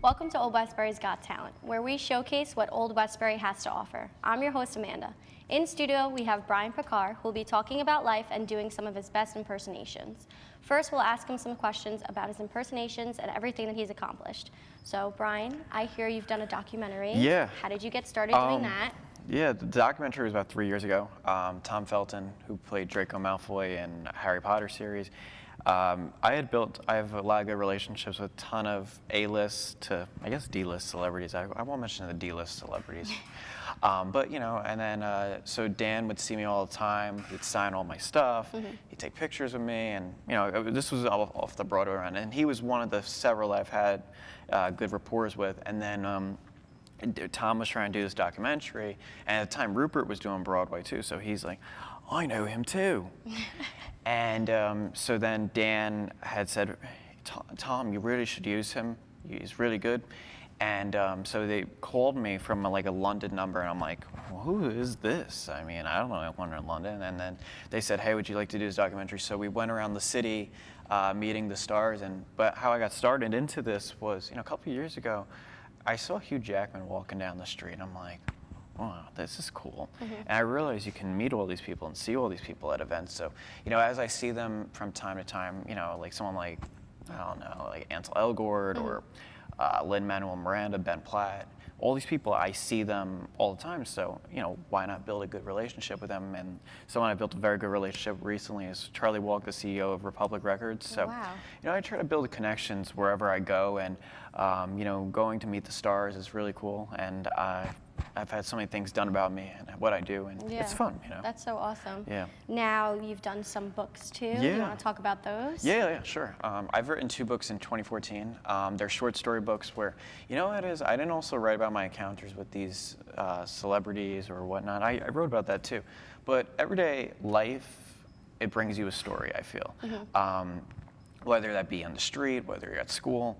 Welcome to Old Westbury's Got Talent, where we showcase what Old Westbury has to offer. I'm your host, Amanda. In studio, we have Brian Picard, who will be talking about life and doing some of his best impersonations. First, we'll ask him some questions about his impersonations and everything that he's accomplished. So, Brian, I hear you've done a documentary. Yeah. How did you get started doing that? Yeah, the documentary was about 3 years ago. Tom Felton, who played Draco Malfoy in Harry Potter series, I have a lot of good relationships with a ton of A-list to, I guess, D-list celebrities. I won't mention the D-list celebrities. But, you know, and then, so Dan would see me all the time. He'd sign all my stuff. He'd take pictures with me. And, you know, this was off the Broadway run. And he was one of the several I've had good rapport with. And then Tom was trying to do this documentary. And at the time, Rupert was doing Broadway, too. So he's like, I know him, too. And so then Dan had said, Tom, you really should use him. He's really good. And so they called me from like a London number, and I'm like, well, who is this? I mean, I don't know anyone in London. And then they said, hey, would you like to do this documentary? So we went around the city meeting the stars. But how I got started into this was, you know, a couple of years ago, I saw Hugh Jackman walking down the street, and I'm like, wow, this is cool. And I realized you can meet all these people and see all these people at events. So, you know, as I see them from time to time, you know, like someone like, I don't know, like Ansel Elgort or Lin-Manuel Miranda, Ben Platt, all these people, I see them all the time. So, you know, why not build a good relationship with them? And someone I built a very good relationship recently is Charlie Walk, the CEO of Republic Records. So, you know, I try to build connections wherever I go. And, you know, going to meet the stars is really cool. And I've had so many things done about me and what I do, and it's fun, you know. That's so awesome. Yeah. Now you've done some books too. Yeah. Do you want to talk about those? Yeah, sure. I've written 2 books in 2014. They're short story books where, you know what it is, I didn't also write about my encounters with these celebrities or whatnot. I wrote about that too. But everyday life, it brings you a story, I feel. Whether that be on the street, whether you're at school,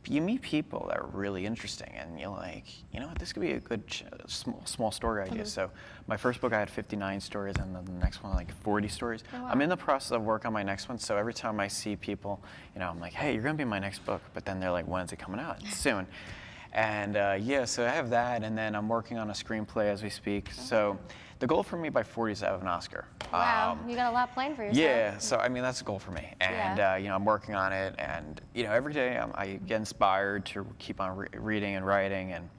you meet people that are really interesting, and you're like, you know what, this could be a good small story idea. So my first book, I had 59 stories, and then the next one, like 40 stories. Oh, wow. I'm in the process of work on my next one, so every time I see people, you know, I'm like, hey, you're gonna be my next book, but then they're like, when is it coming out? Soon. And yeah, so I have that, and then I'm working on a screenplay as we speak. So the goal for me by 40 is to have an Oscar. Wow, you got a lot planned for yourself. Yeah, so I mean, that's a goal for me. And you know, I'm working on it, and you know, every day I get inspired to keep on reading and writing, and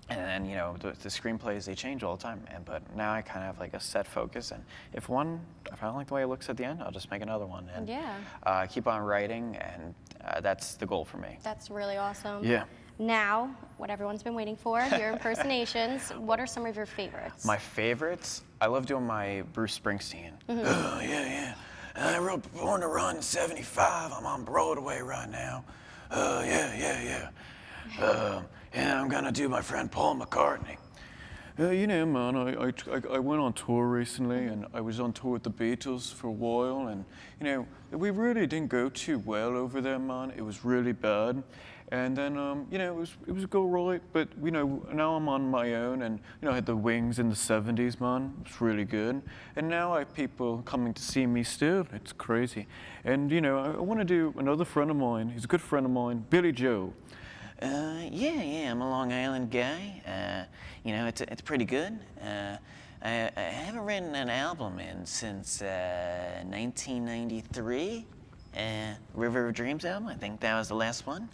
then, you know, the screenplays, they change all the time. But now I kind of have like a set focus, and if I don't like the way it looks at the end, I'll just make another one. And keep on writing, and that's the goal for me. That's really awesome. Yeah. Now, what everyone's been waiting for, your impersonations. What are some of your favorites? My favorites? I love doing my Bruce Springsteen. Oh, yeah. I wrote Born to Run 75. I'm on Broadway right now. Oh, yeah. And I'm gonna do my friend Paul McCartney. You know, man, I went on tour recently, and I was on tour with the Beatles for a while, and, you know, we really didn't go too well over there, man. It was really bad. And then, you know, it was go right, but, you know, now I'm on my own, and, you know, I had the Wings in the 70s, man. It was really good. And now I have people coming to see me still. It's crazy. And, you know, I want to do another friend of mine. He's a good friend of mine, Billy Joe. Yeah, I'm a Long Island guy. You know, it's pretty good. I haven't written an album since 1993. River of Dreams album, I think that was the last one.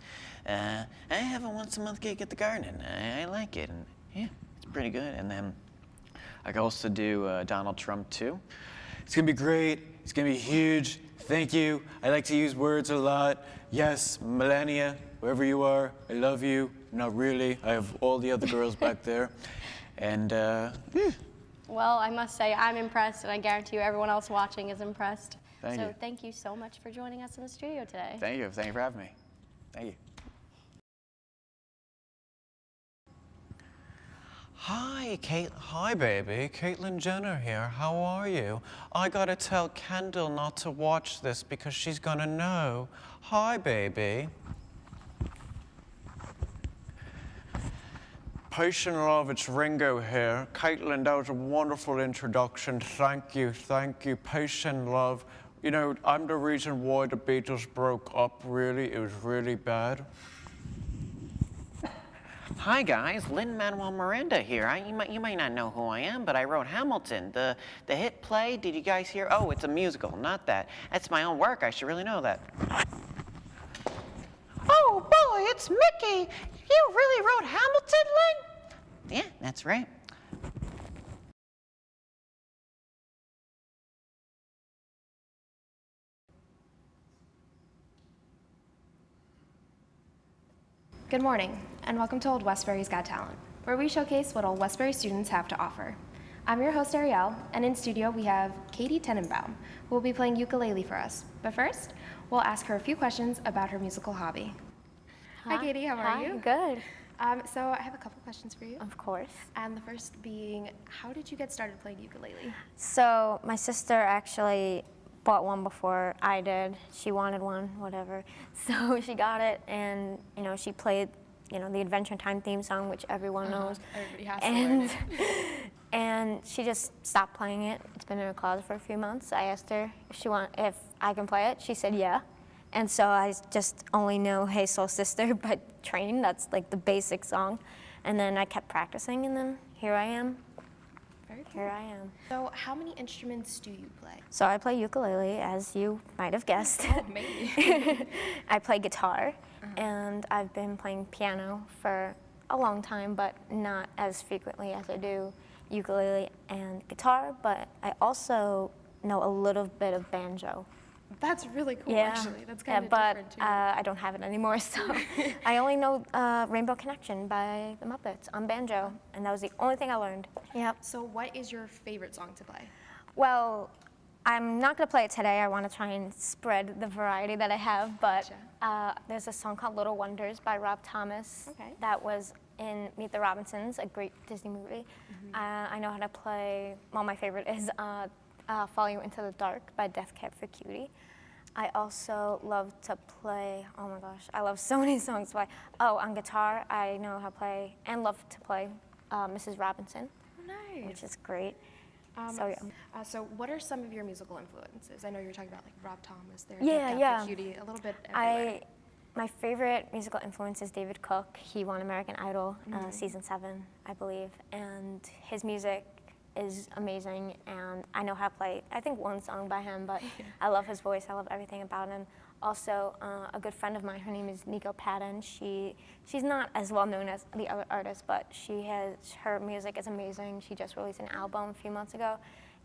I have a once-a-month gig at the Garden. I like it, and yeah, it's pretty good. And then I can also do Donald Trump too. It's gonna be great. It's gonna be huge. Thank you. I like to use words a lot. Yes, Melania, wherever you are, I love you. Not really. I have all the other girls back there. And yeah. Well, I must say I'm impressed, and I guarantee you everyone else watching is impressed. Thank you. Thank you so much for joining us in the studio today. Thank you. Thank you for having me. Thank you. Hi, Kate. Hi, baby. Caitlyn Jenner here. How are you? I gotta tell Kendall not to watch this because she's gonna know. Hi, baby. Patient love, it's Ringo here. Caitlyn, that was a wonderful introduction. Thank you, thank you. Patient love, You know, I'm the reason why the Beatles broke up, really. It was really bad. Hi guys, Lin-Manuel Miranda here. You might not know who I am, but I wrote Hamilton, the hit play. Did you guys hear? Oh, it's a musical, not that. That's my own work. I should really know that. Oh boy, it's Mickey. You really wrote Hamilton, Lin? Yeah, that's right. Good morning, and welcome to Old Westbury's Got Talent, where we showcase what Old Westbury students have to offer. I'm your host, Ariel, and in studio we have Katie Tenenbaum, who will be playing ukulele for us. But first, we'll ask her a few questions about her musical hobby. Hi, Katie, how are you? Good. So I have a couple questions for you. Of course. And the first being, how did you get started playing ukulele? So my sister actually bought one before I did. She wanted one, whatever. So she got it, and she played, the Adventure Time theme song, which everyone knows. Everybody has to learn it. And she just stopped playing it. It's been in her closet for a few months. I asked her if I can play it. She said yeah. And so I just only know Hey Soul Sister by Train. That's like the basic song. And then I kept practicing, and then here I am. Very cool. Here I am. So how many instruments do you play? So I play ukulele, as you might have guessed. Oh, maybe. I play guitar, and I've been playing piano for a long time, but not as frequently as I do ukulele and guitar. But I also know a little bit of banjo. That's really cool, actually. That's kind of but different, too. I don't have it anymore, so I only know Rainbow Connection by the Muppets on banjo, and that was the only thing I learned. Yep. So what is your favorite song to play? Well, I'm not going to play it today. I want to try and spread the variety that I have, but there's a song called Little Wonders by Rob Thomas. Okay. That was in Meet the Robinsons, a great Disney movie. I know how to play, well, my favorite is Follow You Into the Dark by Death Cab for Cutie. I also love to play, oh my gosh, I love so many songs. On guitar, I know how to play and love to play Mrs. Robinson, Nice. which is great. So what are some of your musical influences? I know you're talking about like Rob Thomas there. Yeah, Death Cab yeah. for Cutie, a little bit everywhere. My favorite musical influence is David Cook. He won American Idol season 7, I believe, and his music is amazing, and I know how to play, I think, one song by him, but I love his voice. I love everything about him. Also, a good friend of mine, her name is Nico Patton. She's not as well known as the other artists, but her music is amazing. She just released an album a few months ago,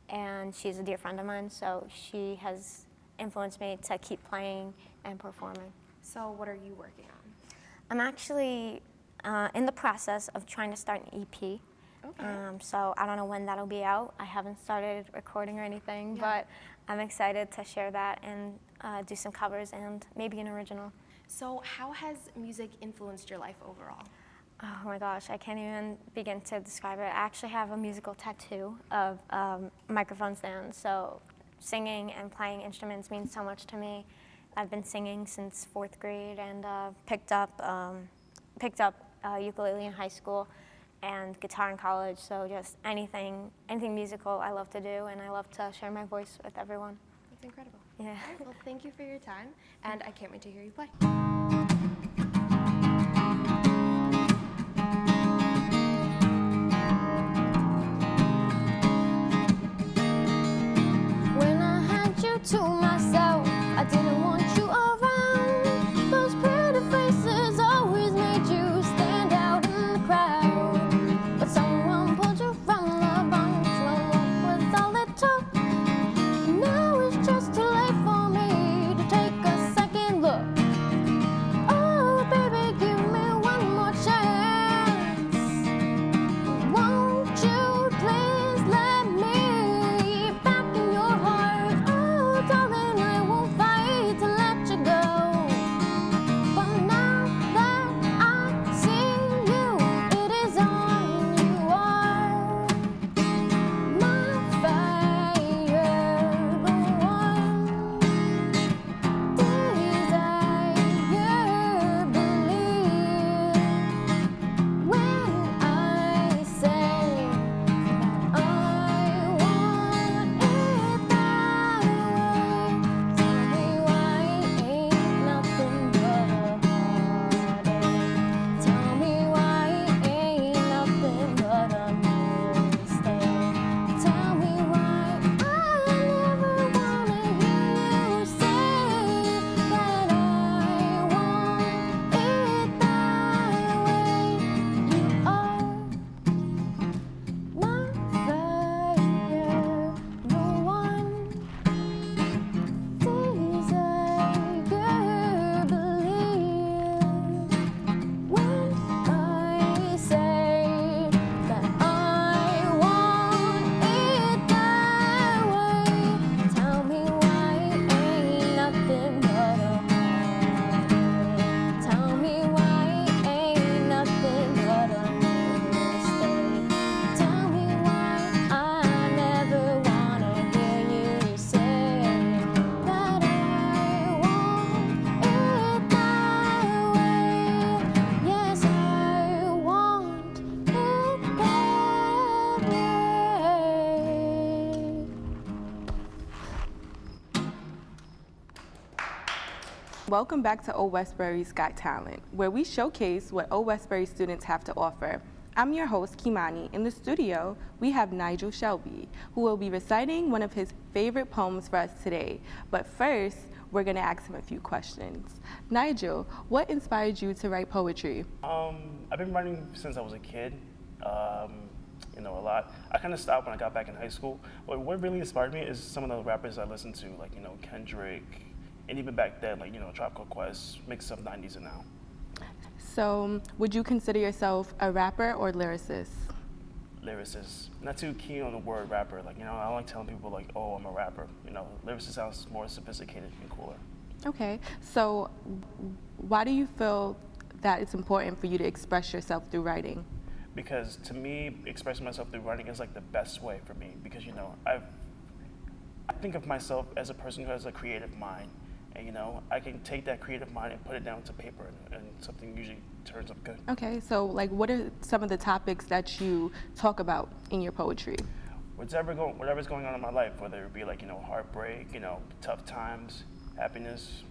and she's a dear friend of mine, so she has influenced me to keep playing and performing. So what are you working on? I'm actually in the process of trying to start an EP. Okay. So I don't know when that'll be out. I haven't started recording or anything, but I'm excited to share that and do some covers and maybe an original. So how has music influenced your life overall? Oh my gosh, I can't even begin to describe it. I actually have a musical tattoo of microphone stands, so singing and playing instruments means so much to me. I've been singing since 4th grade and picked up ukulele in high school and guitar in college, so just anything musical I love to do, and I love to share my voice with everyone. That's incredible. Yeah. All right, well, thank you for your time, and I can't wait to hear you play. When I had you to myself, I didn't want you around. Those pretty faces always made you stand out in the crowd. But someone pulled you from the bunch. Well, what was all it took? Now it's just too late for me to take a second look. welcome back to O Westbury's Got Talent, where we showcase what O Westbury students have to offer. I'm your host, Kimani. In the studio, we have Nigel Shelby, who will be reciting one of his favorite poems for us today. But first, we're gonna ask him a few questions. Nigel, what inspired you to write poetry? I've been writing since I was a kid, you know, a lot. I kind of stopped when I got back in high school, but what really inspired me is some of the rappers I listened to, like, you know, Kendrick, and even back then, like, you know, Tribe Called Quest, mix of 90s and now. So, would you consider yourself a rapper or lyricist? Lyricist. Not too keen on the word rapper. Like, you know, I don't like telling people, like, oh, I'm a rapper. You know, lyricist sounds more sophisticated and cooler. Okay, so why do you feel that it's important for you to express yourself through writing? Because to me, expressing myself through writing is like the best way for me. Because, you know, I think of myself as a person who has a creative mind. And, you know, I can take that creative mind and put it down to paper, and something usually turns up good. Okay, so like what are some of the topics that you talk about in your poetry? Whatever's going on in my life, whether it be like, you know, heartbreak, you know, tough times, happiness,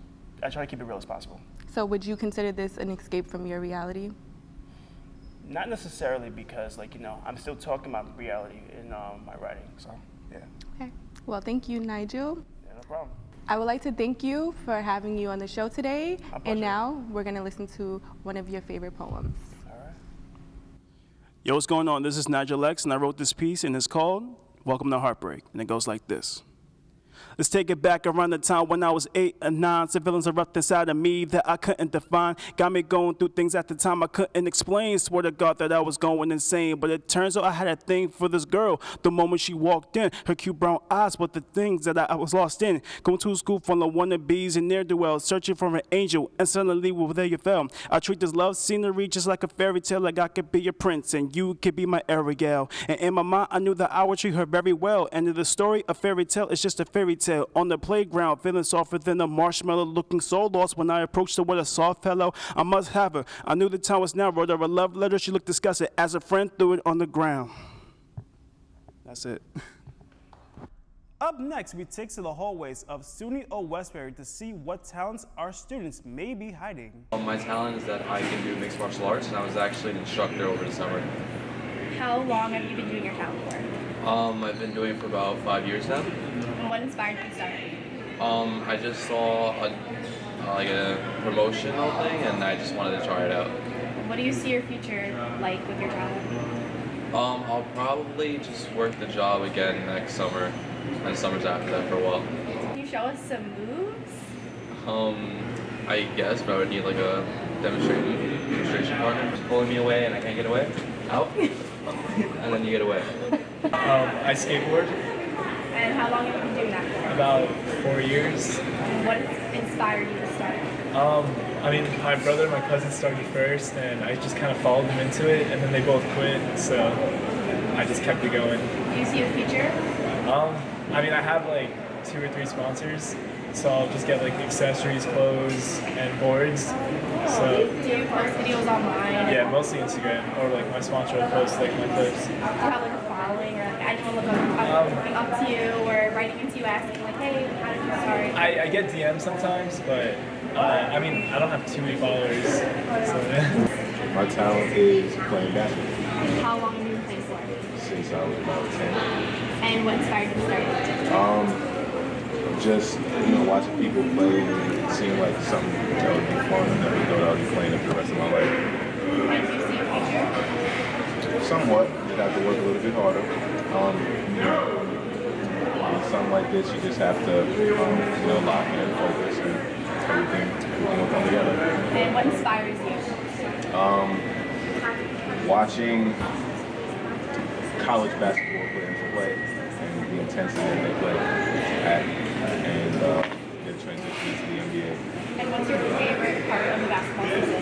I try to keep it real as possible. So would you consider this an escape from your reality? Not necessarily, because, like, you know, I'm still talking about reality in my writing, so, yeah. Okay, well, thank you, Nigel. Yeah, no problem. I would like to thank you for having you on the show today. My pleasure. And now we're gonna listen to one of your favorite poems. All right. Yo, what's going on? This is Nigel X, and I wrote this piece, and it's called Welcome to Heartbreak, and it goes like this. Let's take it back around the time when I was 8 or 9. Civilians erupted inside of me that I couldn't define. Got me going through things at the time I couldn't explain. Swear to God that I was going insane. But it turns out I had a thing for this girl. The moment she walked in, her cute brown eyes were the things that I was lost in. Going to school full of wannabes and ne'er-do-wells, searching for an angel, and suddenly, well, there you fell. I treat this love scenery just like a fairy tale, like I could be your prince and you could be my Ariel. And in my mind, I knew that I would treat her very well. And in the story, a fairy tale is just a fairy tale. On the playground, feeling softer than a marshmallow, looking so lost when I approached her with a soft hello. I must have her. I knew the time was now. Wrote her a love letter. She looked disgusted as a friend threw it on the ground. That's it. Up next, we take to the hallways of Suny O. Westbury to see what talents our students may be hiding. My talent is that I can do mixed martial arts, and I was actually an instructor over the summer. How long have you been doing your talent for? I've been doing it for about 5 years now. And what inspired you to start? I just saw a promotional thing, and I just wanted to try it out. What do you see your future like with your talent? I'll probably just work the job again next summer, and summers after that for a while. Can you show us some moves? I guess, but I would need like a demonstration partner. Just pulling me away, and I can't get away. Out, and then you get away. I skateboard. And how long have you been doing that for? About 4 years. And what inspired you to start? I mean, my brother and my cousin started first, and I just kind of followed them into it, and then they both quit, so I just kept it going. Do you see a future? I mean, I have like 2 or 3 sponsors, so I'll just get like accessories, clothes, and boards. So Do you post videos online? yeah, mostly Instagram, or like my sponsor will post like my clips. Do you have like a following, or like anyone looking up to you, or writing into you asking like, hey, how did you start? I get DMs sometimes, but I mean, I don't have too many followers. So my talent is playing basketball. How long have you been playing for? Since I was about 10. And what inspired you to start? Just, you know, watching people play and it seemed like something that would be fun, and I thought I would be playing it for the rest of my life. And do you see a future? Somewhat. You have to work a little bit harder. You know, something like this, you just have to, you know, lock in and focus, and everything will come together. And what inspires you? Watching college basketball players play and the intensity that they play at, and their transition into the NBA. And what's your favorite part of the basketball season?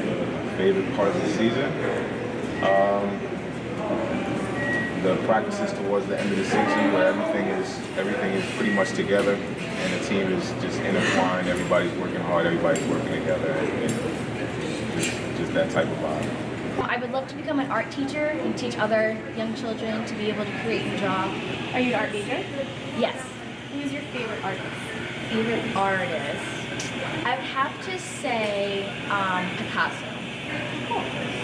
Favorite part of the season? The practices towards the end of the season, where everything is pretty much together, and the team is just intertwined. Everybody's working hard. Everybody's working together, and just that type of vibe. Well, I would love to become an art teacher and teach other young children to be able to create and draw. Are you an art major? Yes. Who's your favorite artist? Favorite artist? I would have to say Picasso.